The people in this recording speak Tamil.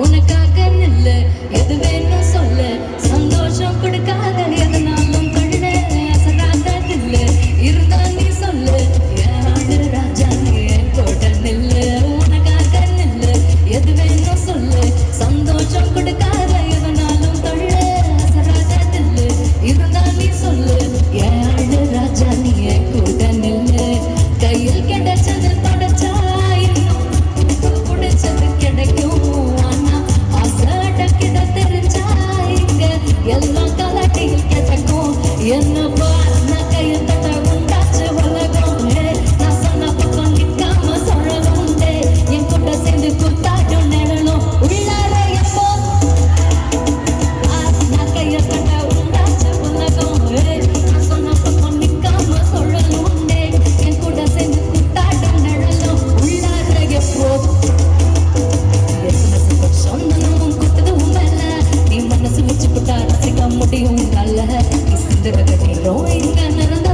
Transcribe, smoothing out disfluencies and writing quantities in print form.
உனக்காக நில்லு எது வேணும் சொல்லு சந்தோஷம் கொடுக்காத எதனாலும் கண்ணு அசராத நில்லு இருந்தா நீ சொல்லு என் ஆளு ராஜா நீ என் கூட நில்லு உனக்காக நில்லு எது வேணும் சொல்லு சந்தோஷம் கொடுக்காத எதனாலும் கண்ணு அசராத நில்லு இருந்தா நீ சொல்லு என் ஆளு ராஜா நீ என் கூட நில்லு கையில் கிடைச்சது தொடச்சா இன்னும் பிடிச்சது கிடைக்கும் ஆனா அசடக்கிட தெரிஞ்சா இங்க எல்லாம் கலாட்டியில் கிடைக்கும் என்னப்பா நான் கையில் தட்ட உண்டாச்சு உலகம் நான் சொன்ன பக்கம் நிக்காம சொல்லணும் என் கூட சேர்ந்து குத்தாட்டும் நிழலும் உள்ளார எப்போ நான் கையில் தட்ட உண்டாச்சு உலகம் நான் சொன்ன பக்கம் நிக்காம சொல்லணும் என் கூட சேர்ந்து குத்தாட்டும் நிழலும் உள்ளார எப்போ சொந்தமும் குத்ததும் மேல நீ மனசு வச்சு போட்டா ரசிக்க முடியும் நல்ல நீ சிந்துறத நீரும் இங்க நடந்த